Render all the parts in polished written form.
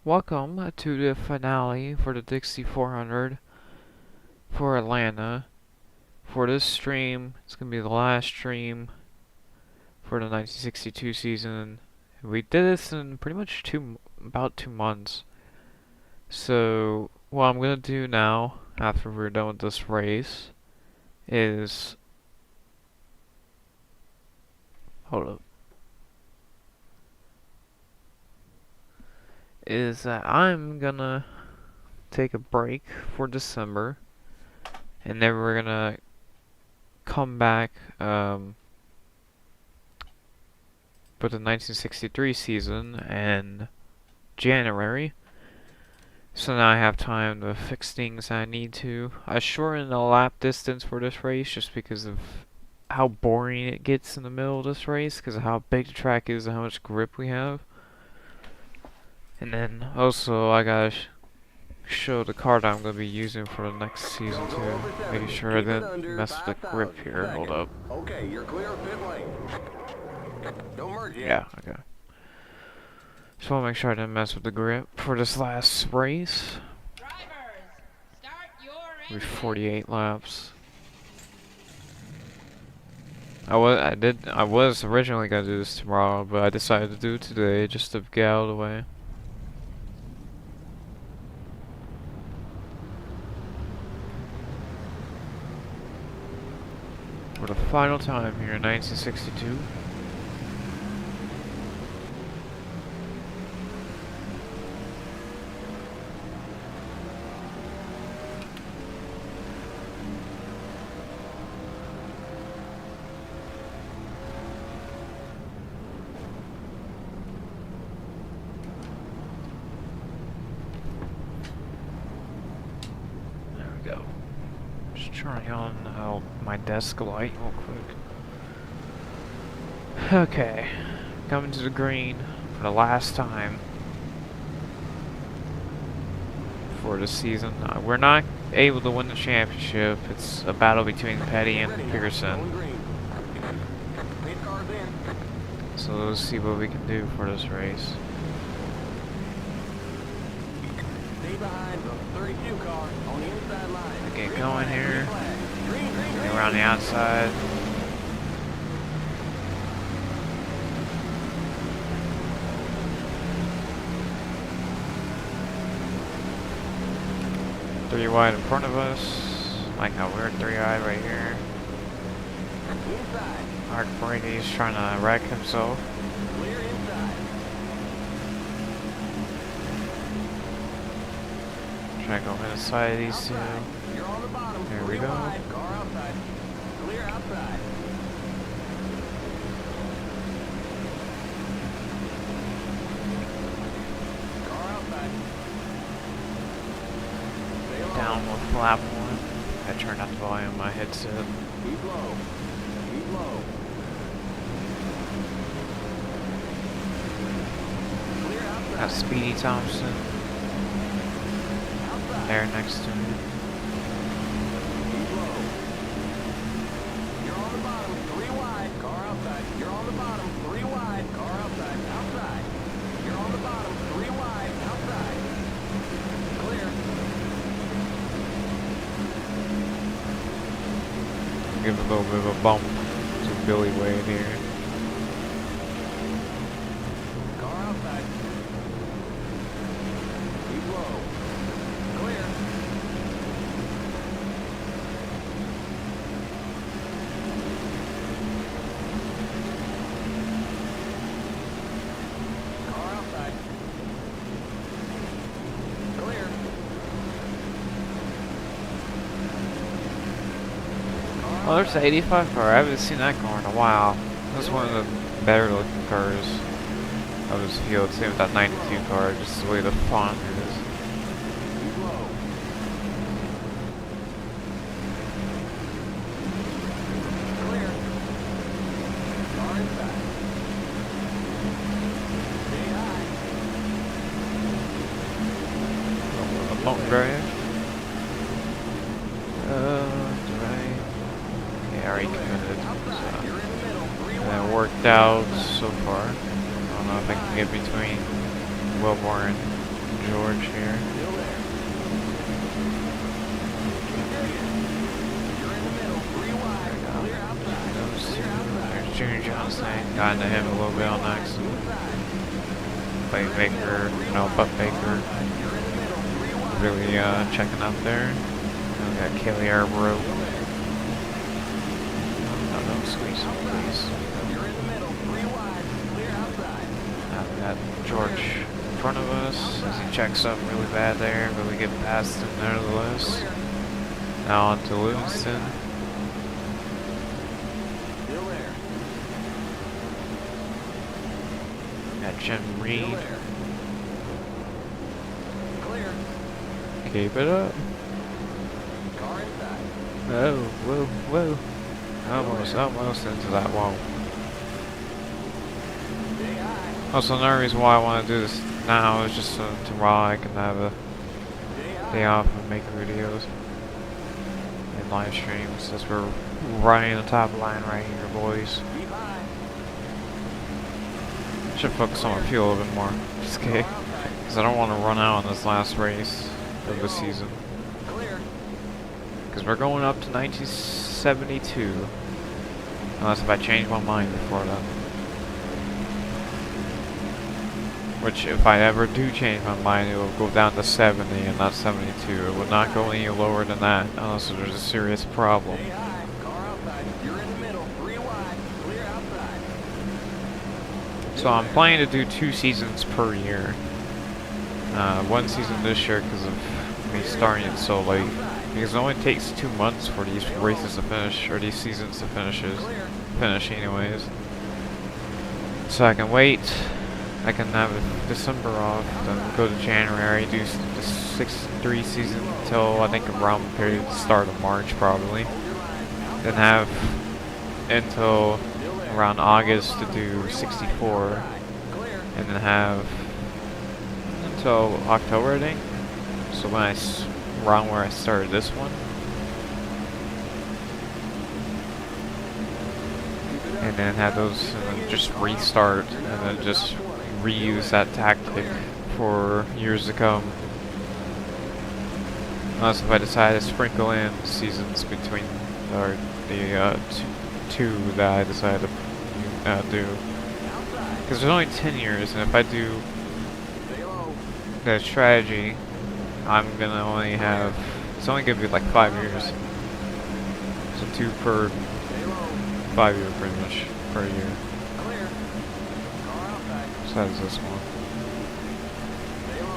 Welcome to the finale for the Dixie 400 for Atlanta. For this stream, it's going to be the last stream for the 1962 season. We did this in pretty much about 2 months. So, what I'm going to do now, after we're done with this race, is... Hold up. Is that I'm gonna take a break for December, and then we're gonna come back with the 1963 season in January. So now I have time to fix things I need to. I shortened the lap distance for this race just because of how boring it gets in the middle of this race, because of how big the track is and how much grip we have. And then also I gotta show the card I'm going to be using for the next season too. Making sure I didn't mess with the grip here. Hold up. Okay, you're clear of pit lane. Don't merge yet. Yeah, okay. Just want to make sure I didn't mess with the grip for this last race. Drivers, start your With engine. 48 laps. I was originally going to do this tomorrow, but I decided to do it today just to get out of the way. For the final time here in 1962. There we go. Just turning on my desk light real quick. Okay, coming to the green for the last time for the season. We're not able to win the championship. It's a battle between Petty and Pearson. So let's see what we can do for this race. Stay behind the 32 car on the inside line. Get going here. Get around the outside. Three wide in front of us. Like how we're 3-eyed right here. Mark Brady's trying to wreck himself. Clear inside. Try to go inside of these two. You're on the bottom. There we go. Wide, car outside. Clear outside. Car outside. Stay low. Down with lap 1. I turned up the volume on my headset. Keep low. Keep low. Clear outside. Got Speedy Thompson Outside. there next to me. Keep low. You're on the bottom, 3 wide, car outside. You're on the bottom, 3 wide, car outside. Outside. You're on the bottom, 3 wide, outside. Clear. Give a little bit of a bump to Billy Wade here. Car outside. Keep low. Clear. Car outside. Clear. Oh, there's the 85 car. I haven't seen that car in a while. That's one of the better looking cars of this field. Same with that 92 car, just the way the font is. Keep low. Clear. Car inside. Stay high. A bump drive. Right. Yeah, I already committed. Outside. So. You're in the middle. 3 And wide. it worked out so far. I don't know if I can get between Wilborn and George here. Still there. You're in the middle. 3 wide. There we go. Clear outside. Those Clear two. outside. There's Junior Johnson. Got into him a little bit on accident. Clay Baker, no, Butt Baker. Really checking up there. And we got Kaylee Arborough. No, squeeze, please. You're in the middle. 3 wide. Clear outside. Now we got George in front of us as he checks up really bad there, but we get past him nevertheless. Now on to Livingston. Still there. Got Jen Reed. Still there. Clear. Keep it up. Car inside. Whoa, whoa, whoa. Almost into that wall. Stay high. Also, another reason why I want to do this now is just so tomorrow I can have a Stay high. day off and make videos and live streams since we're right in the top line right here, boys. Keep high. Should focus on my fuel a bit more. Just kidding. Because I don't want to run out on this last race of the season. Clear. Because we're going up to 1972. Unless if I change my mind before then. Which, if I ever do change my mind, it will go down to 70 and not 72. It will not go any lower than that unless there's a serious problem. Stay high. Car outside. You're in the middle. 3 wide. Clear outside. So I'm planning to do 2 seasons per year. 1 season this year because of me starting it so late. Because it only takes 2 months for these races to finish, or these seasons to finish anyways. So I can wait. I can have December off, then go to January, do the 63 season until I think around the period the start of March probably. Then have until around August to do 64, and then have until October I think. So when around where I started this one. And then have those, and then just restart, and then just reuse that tactic for years to come. Unless if I decide to sprinkle in seasons between, or the two that I decide to do. Because there's only 10 years, and if I do the strategy, I'm gonna only have, it's only gonna be like 5 years. So 2 per 5 year pretty much per year. Besides this one.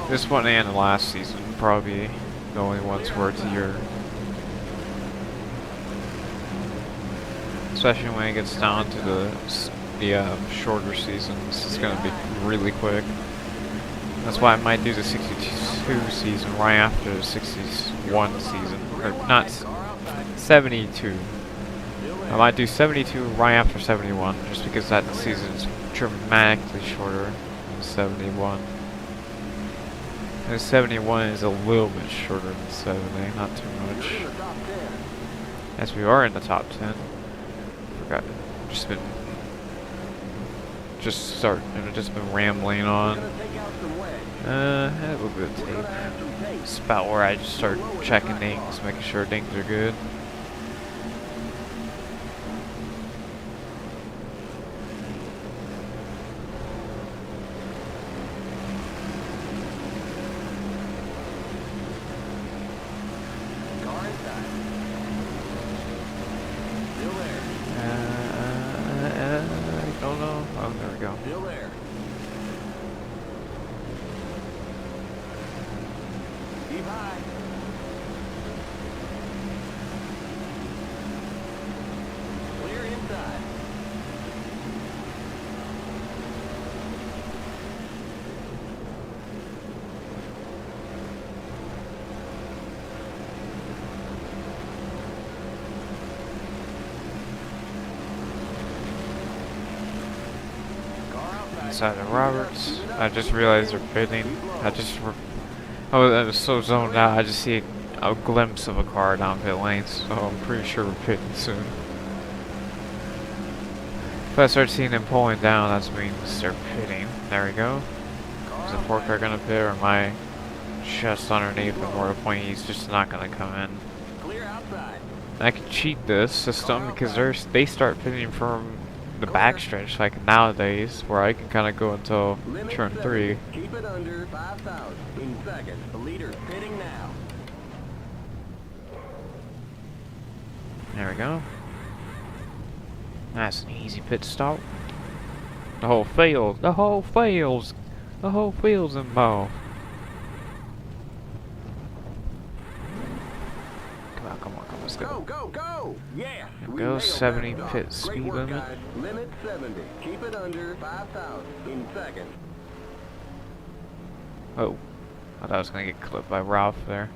This one and the last season probably the only ones where it's a year. Especially when it gets down to the shorter seasons, it's gonna be really quick. That's why I might do the 62 season right after the 61 season, or not 72. I might do 72 right after 71, just because that season is dramatically shorter than 71. And 71 is a little bit shorter than 70, not too much. As we are in the top 10. Forgot, just been rambling on. Had a little bit of tape. It's about where I just start checking things, making sure things are good. I don't know. Oh, there we go. Still there. Keep high. Clear inside. Inside of Roberts. I just realized they're pitting. I was so zoned out. I just see a glimpse of a car down pit lane, so I'm pretty sure we're pitting soon. If I start seeing them pulling down, that means they're pitting. There we go. Is the 4 car gonna pit, or am I just underneath him, where the point he's just not gonna come in. Clear outside. I can cheat this system because they start pitting from the backstretch like nowadays, where I can kind of go until Limit turn 70. 3. Keep it under 5,000. In second, the leader's pitting now. There we go. That's an easy pit stop. The whole field, the whole field's involved. Come on, let's Go, go. go, go! Yeah! There we goes nailed 70 that pit stop. Great speed work, limit. guys. Limit 70. Keep it under 5,000. In second. Oh, I thought I was gonna get clipped by Ralph there.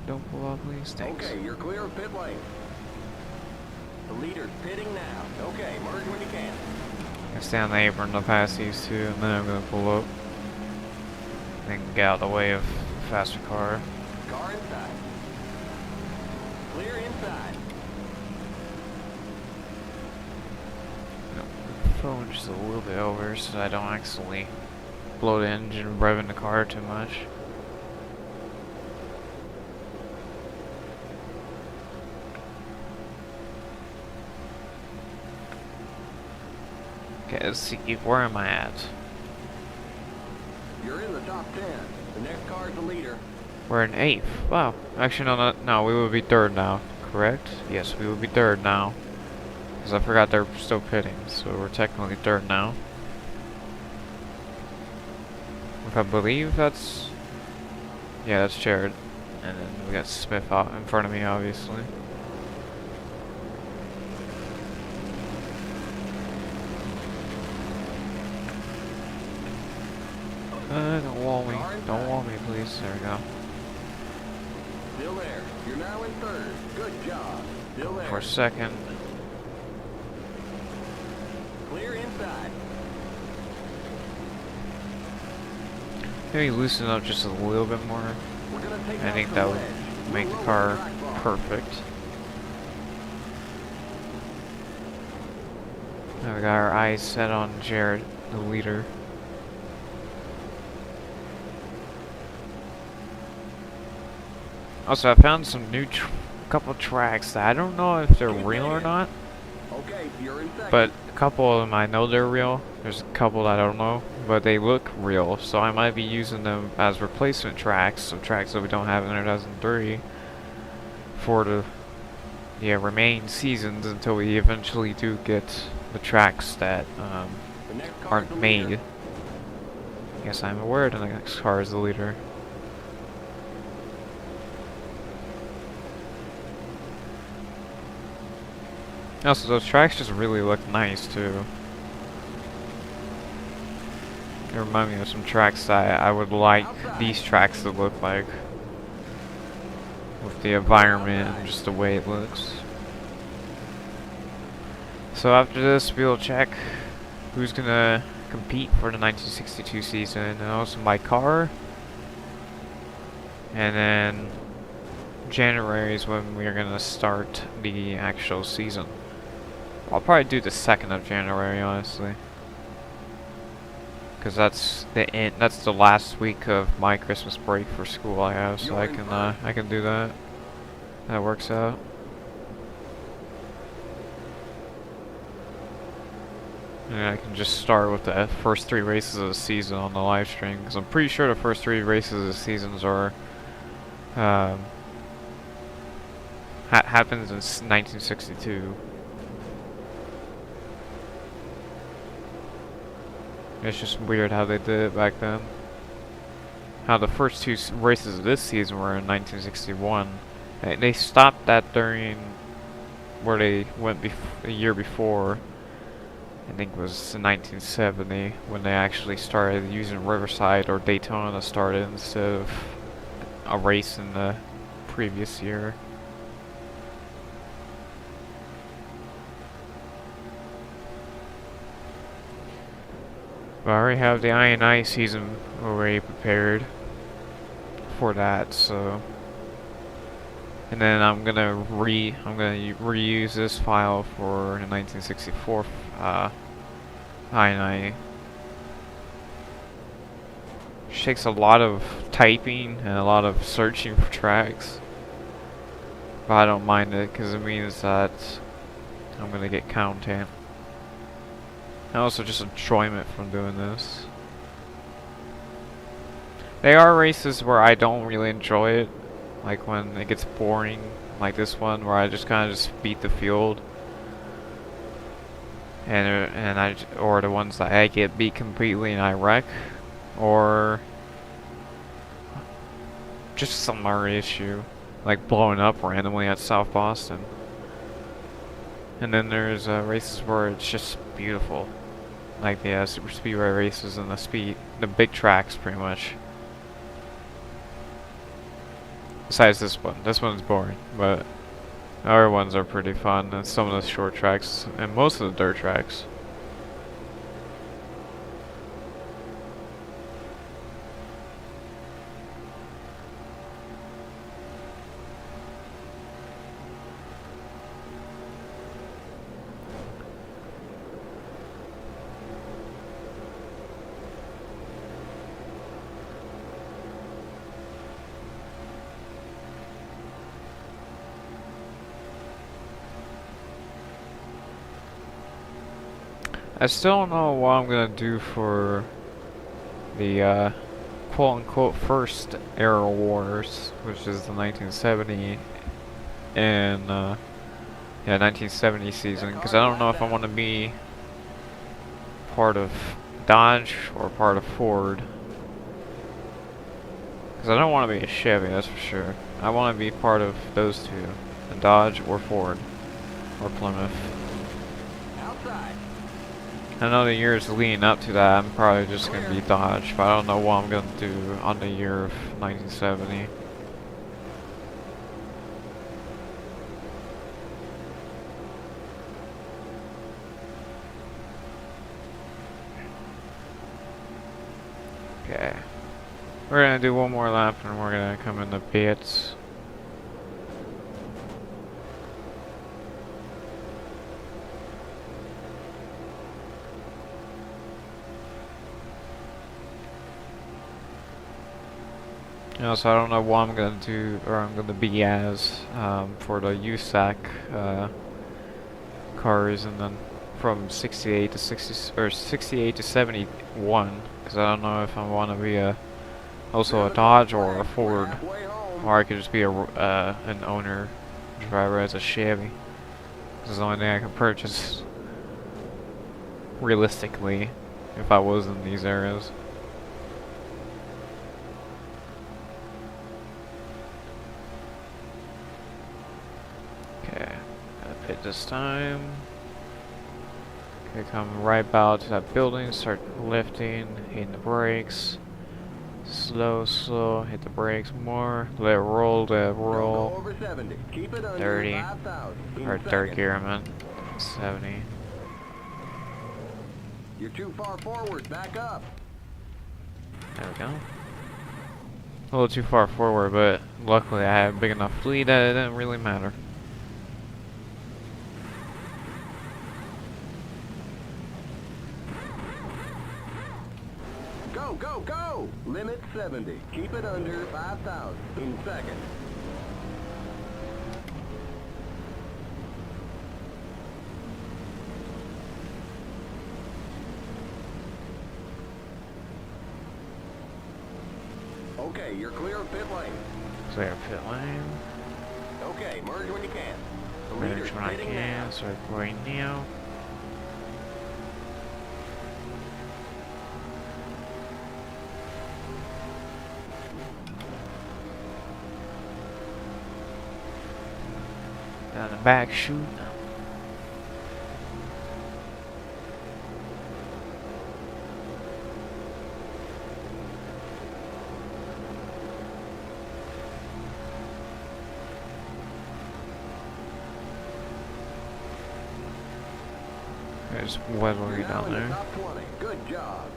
Don't pull off these things. Okay, you're clear of pit lane. The leader's pitting now. Okay, merge when you can. I stay on the apron to pass these two, and then I'm gonna pull up. Then get out of the way of the faster car. Car inside. Clear inside. Phone just a little bit over so that I don't accidentally blow the engine revving the car too much. Okay, let's see, where am I at? You're in the top 10. The next car's the leader. We're in 8th. Wow. Actually, no, we would be 3rd now, correct? Yes, we would be 3rd now. Because I forgot they're still pitting, so we're technically 3rd now. If I believe that's... Yeah, that's Jared. And then we got Smith out in front of me, obviously. Don't wall me. Don't wall me, please. There we go. Still there. You're now in third. Good job. Still there. For a second. Clear inside. Maybe loosen up just a little bit more. We're gonna take I out think the that would wedge. make We'll the lower car track bar. perfect. Now we got our eyes set on Jared, the leader. Also, I found some new couple tracks that I don't know if they're real or not, Okay, you're in second. but a couple of them I know they're real. There's a couple that I don't know, but they look real, so I might be using them as replacement tracks, some tracks that we don't have in 2003 for the remaining seasons until we eventually do get the tracks that The next car's the aren't leader. made. Yes, I'm aware the next car is the leader. Also, those tracks just really look nice too. They remind me of some tracks that I would like these tracks to look like. With the environment and just the way it looks. So after this, we'll check who's gonna compete for the 1962 season, and also my car. And then January is when we're gonna start the actual season. I'll probably do the 2nd of January, honestly, because that's the end. That's the last week of my Christmas break for school I have, so I can do that. That works out. And I can just start with the first 3 races of the season on the live stream, because I'm pretty sure the first 3 races of the seasons are happens in 1962. It's just weird how they did it back then. How the first 2 races of this season were in 1961. They stopped that during where they went a year before. I think it was in 1970 when they actually started using Riverside or Daytona started instead of a race in the previous year. But I already have the INI season already prepared for that, so. And then I'm gonna reuse this file for the 1964 INI which takes a lot of typing and a lot of searching for tracks. But I don't mind it because it means that I'm gonna get content. And also just enjoyment from doing this. There are races where I don't really enjoy it, like when it gets boring, like this one where I just kind of just beat the field. Or the ones that I get beat completely and I wreck, or just some other issue, like blowing up randomly at South Boston. And then there's races where it's just beautiful, like the super speedway races and the big tracks, pretty much. Besides this one. This one's boring, but the other ones are pretty fun, and some of the short tracks, and most of the dirt tracks. I still don't know what I'm gonna do for the quote-unquote first era wars, which is the 1970 and yeah, 1970 season, because I don't know if I want to be part of Dodge or part of Ford. Because I don't want to be a Chevy, that's for sure. I want to be part of those two, a Dodge or Ford or Plymouth. Outside. I know the years leading up to that, I'm probably just going to be Dodge, but I don't know what I'm going to do on the year of 1970. Okay. We're going to do one more lap and we're going to come in the pits. You know, so I don't know what I'm gonna do, or I'm gonna be as for the USAC cars, and then from 68 to 60 or 68 to 71, because I don't know if I want to be also a Dodge or a Ford, or I could just be an owner driver as a Chevy. This is the only thing I can purchase realistically if I was in these areas. Okay, gotta pit this time. Okay, come right about to that building, start lifting, hitting the brakes. Slow, slow, hit the brakes more. Let it roll, let it roll. Over 70. Keep it under 30. 5,000 Or in third seconds. gear, man. 70. You're too far forward. Back up. There we go. A little too far forward, but luckily I have a big enough fleet that it didn't really matter. Go, go, go! Limit 70. Keep it under 5,000 in seconds. Okay, you're clear of pit lane. Clear pit lane. Okay, merge when you can. The Merge leader's when I pitting can, now. start going now. Down the back chute. There's Weatherly You're now down in the there. top 20. Good job.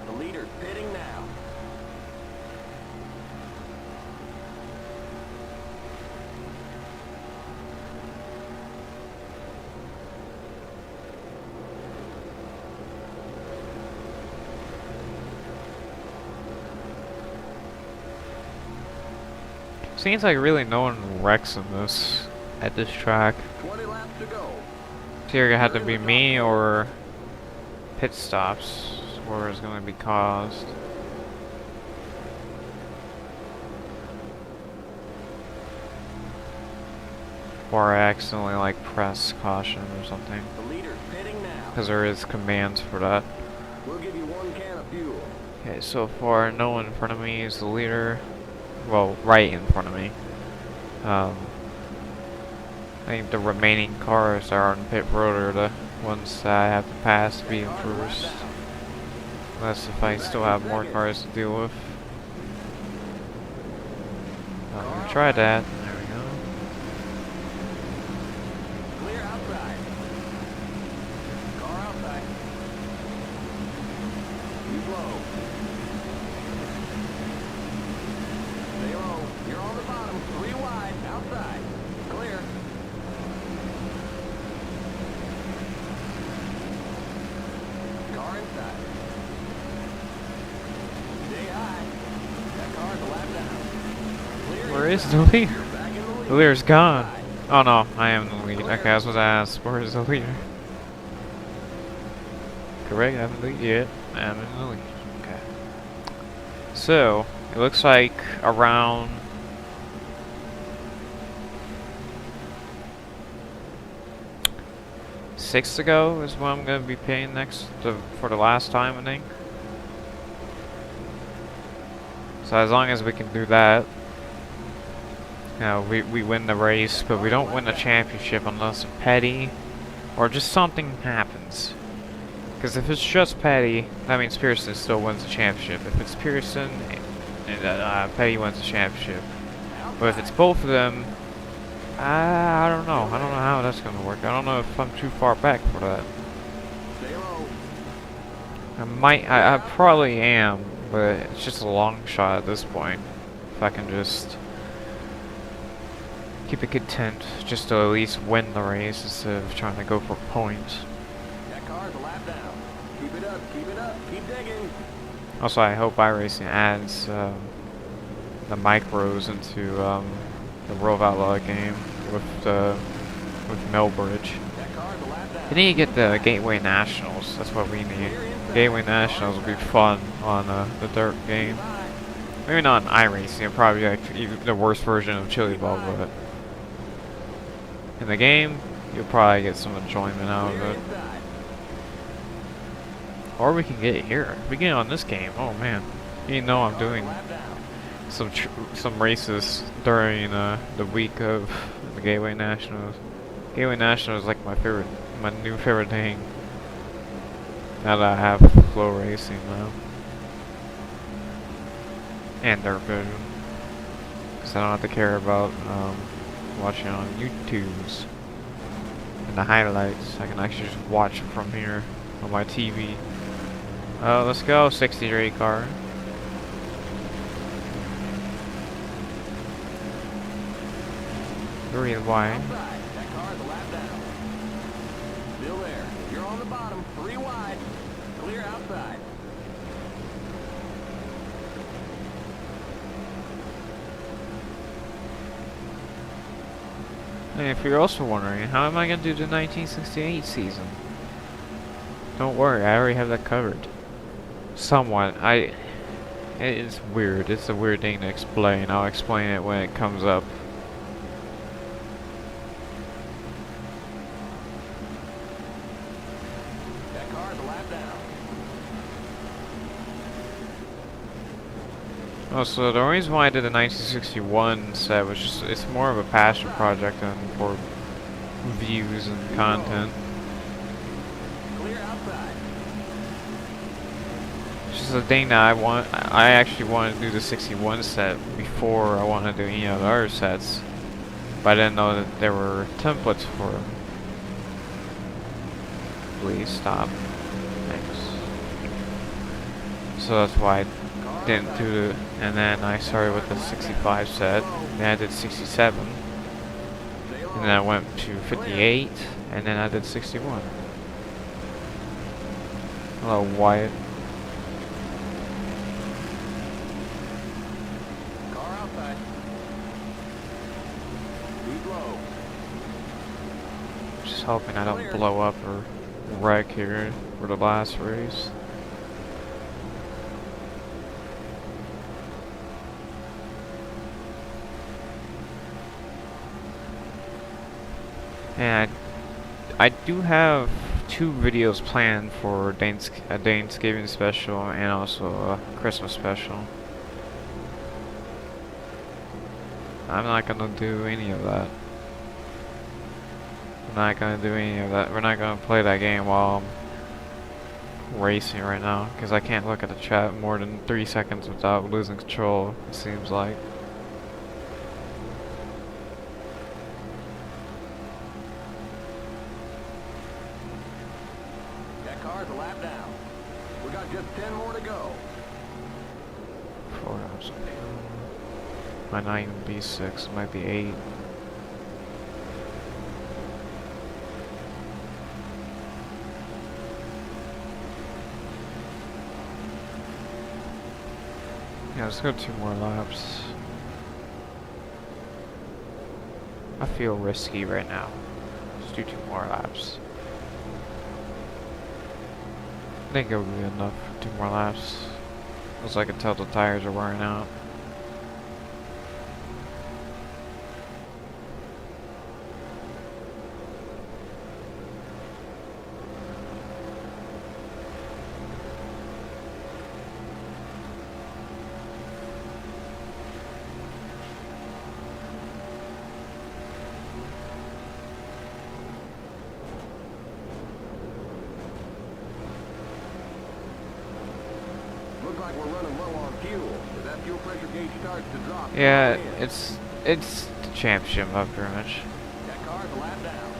The leader's pitting now. Seems like really no one wrecks in this at this track. 20 laps to go. It's either gonna have to be me or pit stops where it's gonna be caused. Or I accidentally like press caution or something. The leader's pitting now. Because there is commands for that. We'll give you 1 can of fuel. Okay, so far no one in front of me is the leader. Well, right in front of me. I think the remaining cars that are on pit road are the ones that I have to pass being first. Unless if I still have more cars to deal with. We'll try that. There we go. Clear outside. Car outside. Keep low. Stay low. You're on the bottom. 3 wide. Outside. Clear. Car inside. Stay high. That car's a lap down. Clear Where is inside. the leader? You're back in the lead. The leader's gone. Inside. Oh no, I am the lead. Okay, I was supposed to ask, where is the leader? Correct, I'm the lead. Yep, I'm in the lead. Okay. So, it looks like around 6 to go is what I'm going to be paying next for the last time, I think. So as long as we can do that, you know, we win the race, but we don't win the championship unless Petty or just something happens. Because if it's just Petty, that means Pearson still wins the championship. If it's Pearson, Petty wins the championship. But if it's both of them, I don't know. I don't know how that's going to work. I don't know if I'm too far back for that. Stay low. I probably am, but it's just a long shot at this point. If I can just keep it content, just to at least win the race instead of trying to go for points. That car's a lap down. Keep it up, keep it up, keep digging. Also, I hope iRacing adds the micros into the World Outlaw game with Millbridge. That car's a lap down. We need to get the Gateway Nationals. That's what we need. Gateway Nationals would be fun on the dirt game. Maybe not on iRacing. It'd probably be like even the worst version of Chili Ball, but in the game, you'll probably get some enjoyment out of it. Or we can get it here. We get it on this game. Oh man, you know I'm doing some races during the week of the Gateway Nationals. Gateway Nationals is like my new favorite thing. Now that I have flow racing now. And dirt vision. Because I don't have to care about watching on YouTube's and the highlights. I can actually just watch it from here on my TV. Let's go, 63 car. Three wide. That car's a lap down. Still there. You're on the bottom. 3 wide. Clear outside. And if you're also wondering, how am I going to do the 1968 season? Don't worry, I already have that covered. Somewhat. It's weird. It's a weird thing to explain. I'll explain it when it comes up. That car's a lap down. Oh, so the reason why I did the 1961 set was just, it's more of a passion project than for views and content. Clear outside. It's just a thing that I actually wanted to do the 61 set before I wanted to do any of the other sets. But I didn't know that there were templates for them. Please stop. Thanks. So that's why I didn't do the, and then I started with the 65 set, then I did 67, and then I went to 58, and then I did 61. Hello, Wyatt. Car outside. low. Just hoping I don't blow up or wreck here for the last race. And I do have 2 videos planned for a Thanksgiving special and also a Christmas special. I'm not gonna do any of that. I'm not gonna do any of that. We're not gonna play that game while I'm racing right now, because I can't look at the chat more than 3 seconds without losing control, it seems like. That car's a lap down. We got just 10 more to go. 4 hours. Might not even be 6, it might be 8. Yeah, let's go 2 more laps. I feel risky right now. Let's do 2 more laps. I think it'll be enough for 2 more laps. As I can tell, the tires are wearing out. Looks like we're running low on fuel. If that fuel pressure gauge starts to drop, Yeah, come on in. it's the championship mode pretty much. That car's a lap down.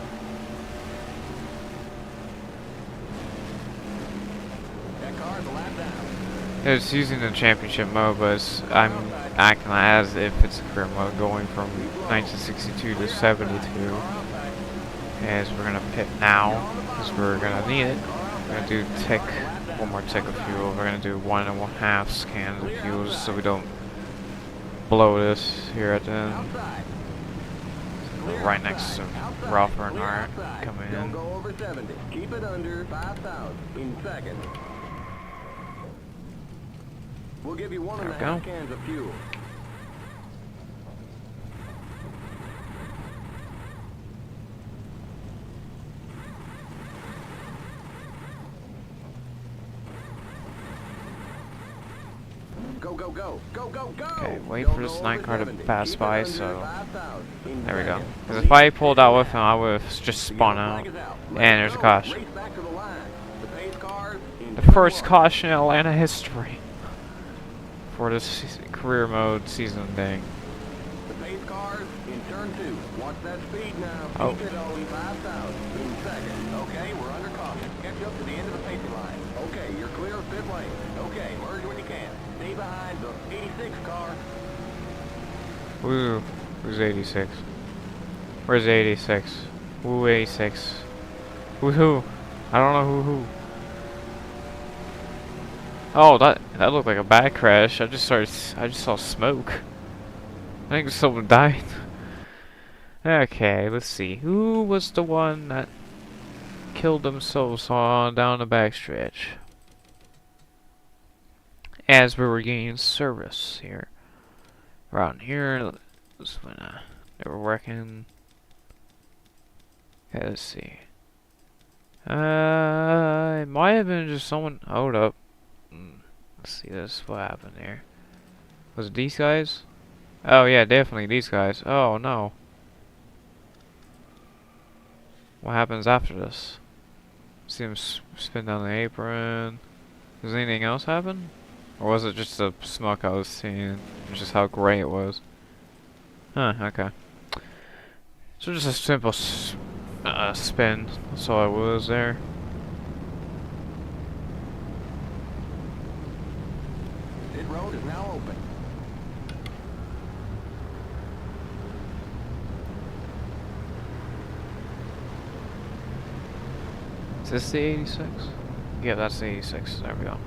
That car's a lap down. It's using the championship mode, but I'm acting as if it's a career mode, going from 1962 to 72. As we're gonna pit now, because we're gonna need it. We're gonna do one more tick of fuel. We're gonna do 1 1/2 cans of fuel so we don't blow this here at the end. Outside. Right next to Ralph Earnhardt coming Don't in. go over 70. Keep it under 5,000 in seconds. We'll give you 1 There we 1/2 go. cans of fuel. Go, go, go. Go, go, go. Okay, wait Don't for this go night over car to 70. pass Keep it by, under so 5,000 in there we go. seconds. Because if I pulled out with him, I would have just The spun yellow out. flag is out. And Let it there's a go. caution. Race back to the line. The pace cars in The turn first 1. caution in Atlanta history for this career mode season thing. The pace cars in turn 2. Watch that speed now. Oh. Keep it on 5,000 in seconds. Okay, we're under caution. Catch up to the end of the pacing line. Okay, you're clear of pit lane. Okay, merge when you can. Stay behind the 86 car. Woo, who's 86? Where's 86? Woo, 86. Woohoo! I don't know who. Oh, that looked like a bad crash. I just saw smoke. I think someone died. Okay, let's see. Who was the one that killed themselves on down the backstretch? As we were getting service here. Around here, was when they were working. Okay, let's see. It might have been just someone. Hold up. Let's see this. What happened here? Was it these guys? Oh yeah, definitely these guys. Oh no. What happens after this? See him spin down the apron. Does anything else happen? Or was it just the smoke I was seeing? Just how gray it was. Huh, okay. So just a simple spin. That's all it was there. Pit road is now open. Is this the 86? Yeah, that's the 86. There we go.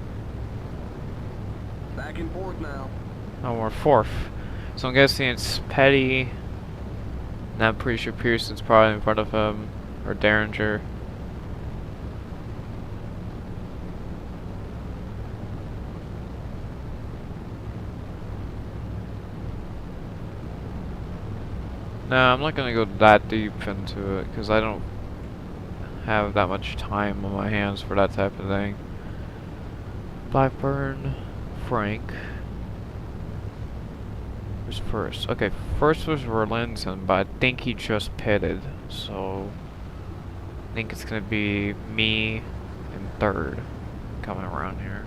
Back in fourth now. Oh, we're fourth. So I'm guessing it's Petty, And I'm pretty sure Pearson's probably in front of him, or Derringer. No, I'm not gonna go that deep into it, because I don't have that much time on my hands for that type of thing. Blackburn, Frank. Who's first? Okay, first was Rolinson, but I think he just pitted, so I think it's gonna be me and third coming around here.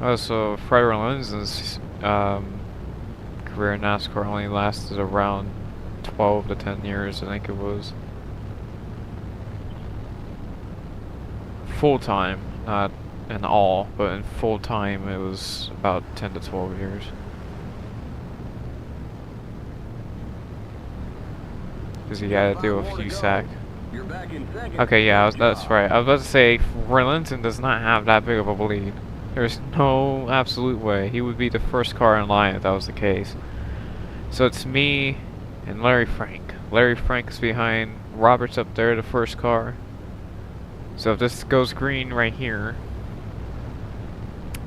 Oh, so Fred Rolinsen's career in NASCAR only lasted around 12 to 10 years, I think it was. Full time, not in all, but in full time it was about 10 to 12 years. Because he had to do a few sack. You're back in second. Okay, yeah, Good that's job. right. I was about to say, Rolinson does not have that big of a lead. There's no absolute way. He would be the first car in line if that was the case. So it's me and Larry Frank. Larry Frank is behind Roberts up there, the first car. So if this goes green right here,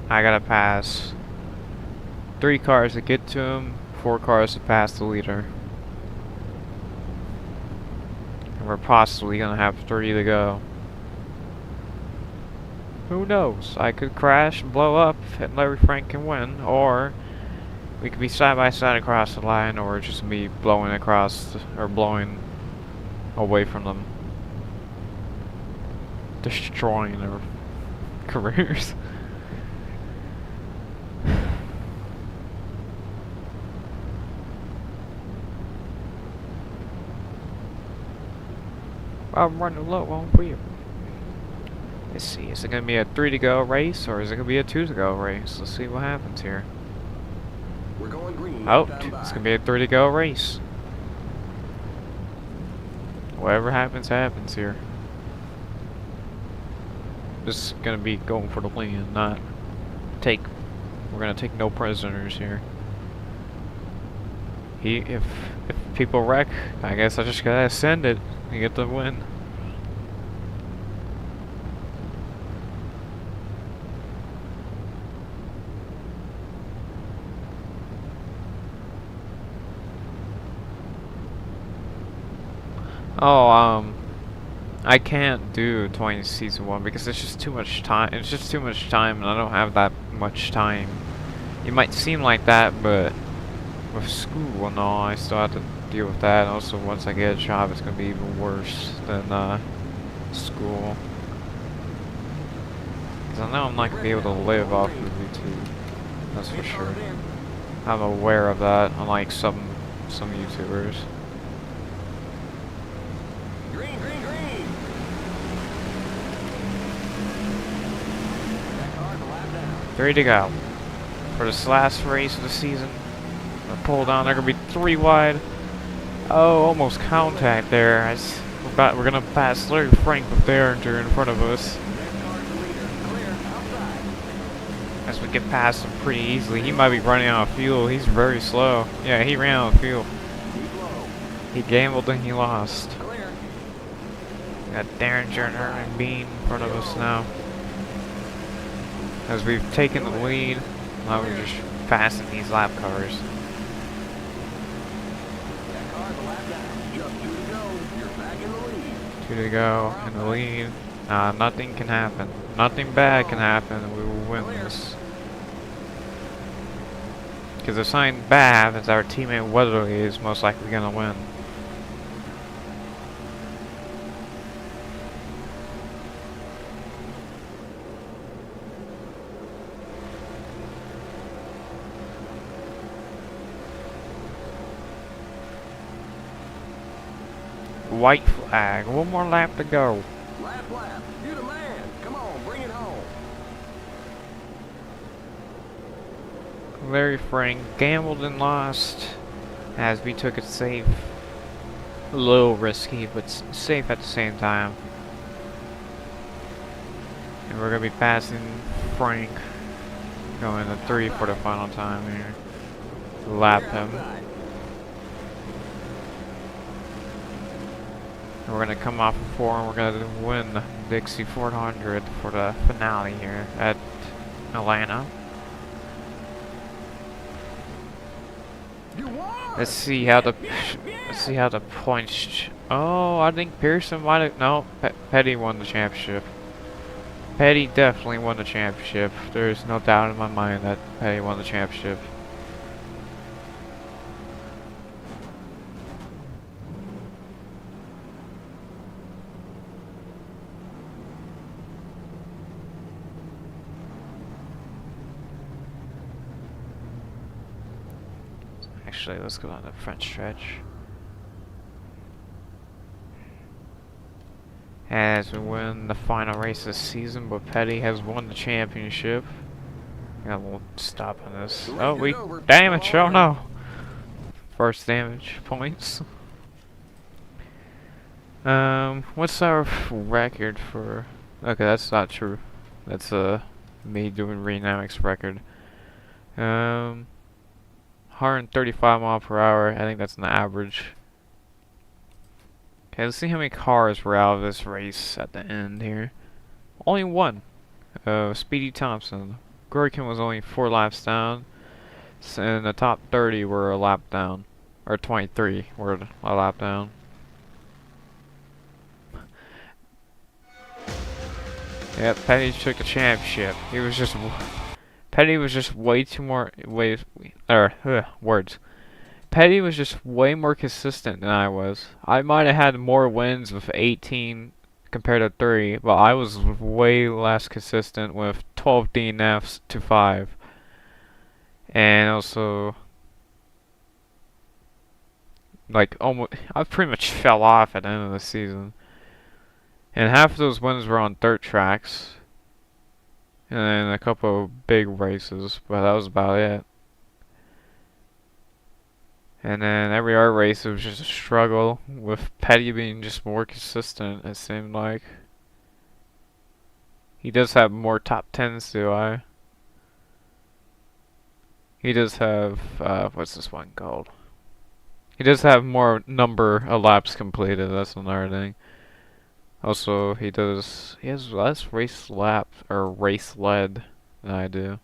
I gotta pass 3 cars to get to him, 4 cars to pass the leader. And we're possibly gonna have 3 to go. Who knows? I could crash and blow up and Larry Frank can win, or we could be side by side across the line, or just be blowing across, or blowing away from them. Destroying their careers. I'm running low on fuel. Let's see, is it going to be a 3 to go race, or is it going to be a 2 to go race? Let's see what happens here. We're going green. Oh, Stand by. it's going to be a 3 to go race. Whatever happens, happens here. Just going to be going for the win, not take... We're going to take no prisoners here. If people wreck, I guess I just gotta send it and get the win. Oh, I can't do 20 season 1 because it's just too much time. It's just too much time, and I don't have that much time. It might seem like that, but with school and all, I still have to deal with that. Also, once I get a job, it's gonna be even worse than school. Because I know I'm not gonna be able to live off of YouTube. That's for sure. I'm aware of that, unlike some YouTubers. Green, green, green. That car's a lap down. 3 to go for this last race of the season. Gonna pull down. They're gonna be 3 wide. Oh, almost contact there. We're gonna pass Larry Frank with Derringer in front of us. Next car's the leader. Clear. Outside. As we get past him pretty easily. He might be running out of fuel. He's very slow. Yeah, he ran out of fuel. Keep low. He gambled and he lost. Clear. Got Derringer and Herman Bean in front of us now. As we've taken the lead, now we're just passing these lap cars. That car's a lap down. Just 2 to go. You're back in the lead. 2 to go in the lead. Nothing can happen. Nothing bad can happen, and we will win this. Because if something bad happens, our teammate Weatherly is most likely gonna win. White flag. 1 more lap to go. Lap, lap. You're the man. Come on, bring it home. Larry Frank gambled and lost as we took it safe. A little risky, but safe at the same time. And we're gonna be passing Frank, going to 3 for the final time here. lap You're him. outside. And we're gonna come off of 4 and we're gonna win the Dixie 400 for the finale here at Atlanta. You won! Let's see how Yeah, the yeah, yeah! let's see how the points. Oh, I think Pearson might have. No, Petty won the championship. Petty definitely won the championship. There's no doubt in my mind that Petty won the championship. Actually, let's go on the front stretch. As we win the final race this season, but Petty has won the championship. Yeah, we'll stop on this. The Oh, race is we over. damage! All Oh right. no! First damage points. What's our record for? Okay, that's not true. That's me doing Renamix record. 135 mile per hour. I think that's an average. Okay, let's see how many cars were out of this race at the end here. Only one. Speedy Thompson. Gurkin was only 4 laps down. And the top 30 were a lap down. Or 23 were a lap down. Yep, Petty took the championship. Petty was just way too more words. Petty was just way more consistent than I was. I might have had more wins with 18 compared to 3, but I was way less consistent with 12 DNFs to 5. And also, like, I pretty much fell off at the end of the season. And half of those wins were on dirt tracks. And then a couple of big races, but that was about it. And then every other race it was just a struggle, with Petty being just more consistent, it seemed like. He does have more top 10s too, he does have, what's this one called? He does have more number of laps completed, that's another thing. Also, he has less race laps, or race led, than I do.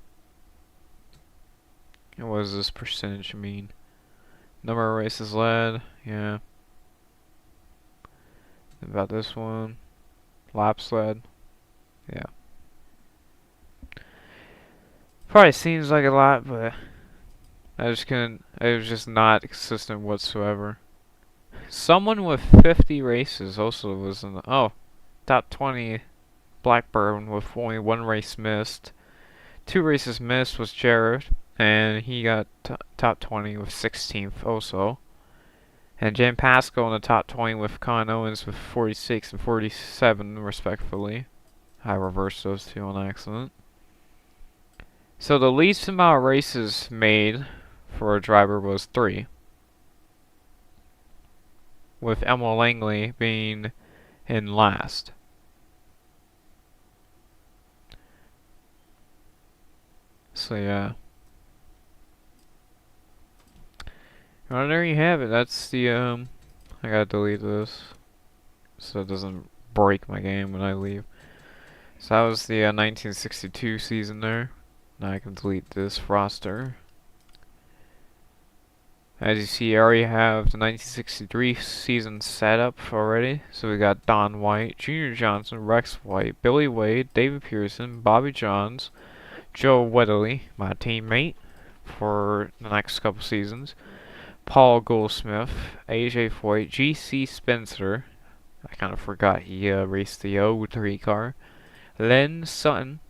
And what does this percentage mean? Number of races led, yeah. About this one. Laps led, yeah. Probably seems like a lot, but I just couldn't, it was just not consistent whatsoever. Someone with 50 races also was in the, top 20 Blackburn with only 1 race missed. 2 races missed was Jared, and he got top 20 with 16th also. And Jan Pascal in the top 20 with Con Owens with 46 and 47 respectively. I reversed those two on accident. So the least amount of races made for a driver was 3. With Emma Langley being in last. So yeah. Well, there you have it. That's the I gotta delete this so it doesn't break my game when I leave. So that was the 1962 season there. Now I can delete this roster. As you see, I already have the 1963 season set up already. So we got Don White, Junior Johnson, Rex White, Billy Wade, David Pearson, Bobby Johns, Joe Weatherly, my teammate for the next couple seasons, Paul Goldsmith, AJ Foyt, GC Spencer. I kind of forgot he raced the 03 car. Len Sutton,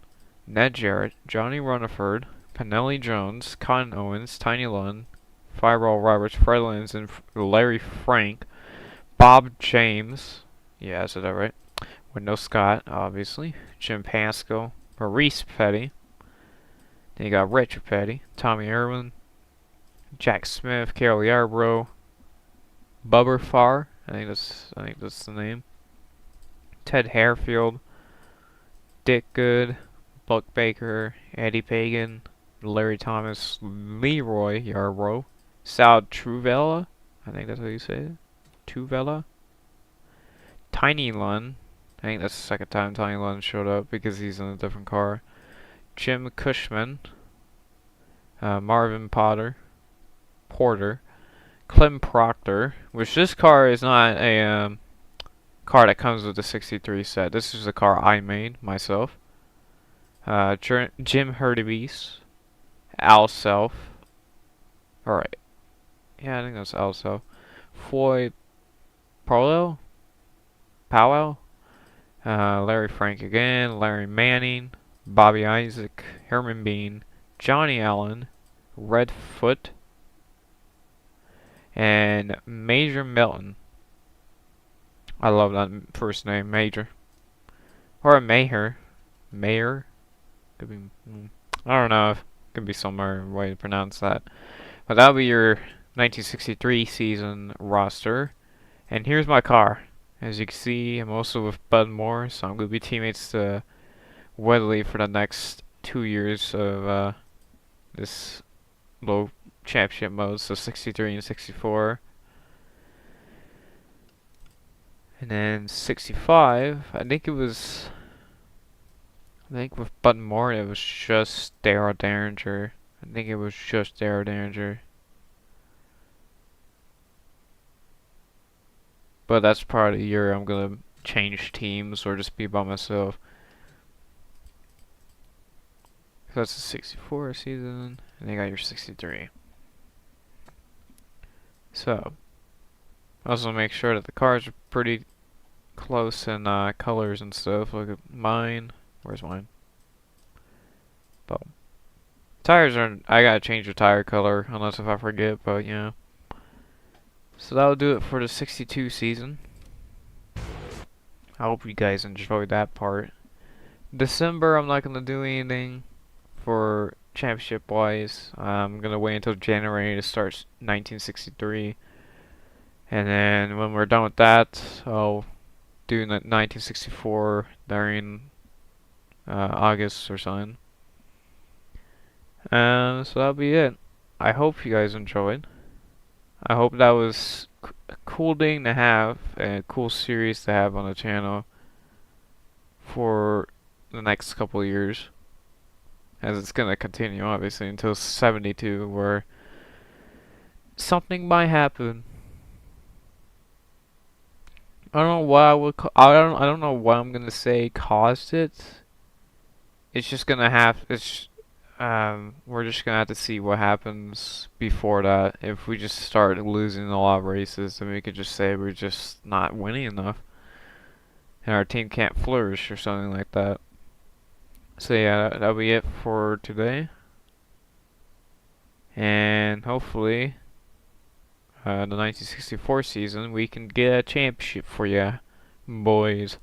Ned Jarrett, Johnny Rutherford, Penelli Jones, Con Owens, Tiny Lund, Fireball Roberts, Fred Lenz, and Larry Frank, Bob James, yeah, I said that right, Wendell Scott, obviously, Jim Pascal, Maurice Petty, then you got Richard Petty, Tommy Irwin, Jack Smith, Carol Yarbrough, Bubber Farr, I think that's the name, Ted Harefield, Dick Good, Buck Baker, Eddie Pagan, Larry Thomas, Leroy Yarbrough, Sal Truvella, I think that's how you say it, Truvella, Tiny Lund, I think that's the second time Tiny Lund showed up because he's in a different car, Jim Cushman, Marvin Porter, Clem Proctor, which this car is not a car that comes with the 63 set. This is a car I made myself. Jim Hurtubise, Al Self. Alright. Yeah, I think that's Al Self. Floyd Powell. Larry Frank again. Larry Manning. Bobby Isaac. Herman Bean. Johnny Allen. Redfoot. And Major Milton. I love that first name, Major. Or Mayor. Mayor. Could be. I don't know. Could be some other way to pronounce that. But that'll be your 1963 season roster. And here's my car. As you can see, I'm also with Bud Moore, so I'm going to be teammates to Weatherly for the next 2 years of this low championship mode, so 63 and 64. And then 65, I think with Bud Moore, it was just Daryl Derringer. I think it was just Daryl Derringer. But that's probably the year I'm gonna change teams or just be by myself. That's the 64 season, and you got your 63. So, also make sure that the cars are pretty close in colors and stuff. Look at mine. Where's mine? Boom. Tires are. I gotta change the tire color unless if I forget, but yeah. So that'll do it for the 62 season. I hope you guys enjoyed that part. December, I'm not gonna do anything for championship wise. I'm gonna wait until January to start 1963, and then when we're done with that, I'll do 1964 during August or something. So that'll be it. I hope you guys enjoyed. I hope that was a cool thing to have, a cool series to have on the channel for the next couple of years, as it's gonna continue obviously until 72, where something might happen. I don't know what I would. I don't know what I'm gonna say caused it. It's just gonna have. We're just gonna have to see what happens before that. If we just start losing a lot of races, then we could just say we're just not winning enough, and our team can't flourish or something like that. So yeah, that'll be it for today, and hopefully, the 1964 season we can get a championship for ya, boys.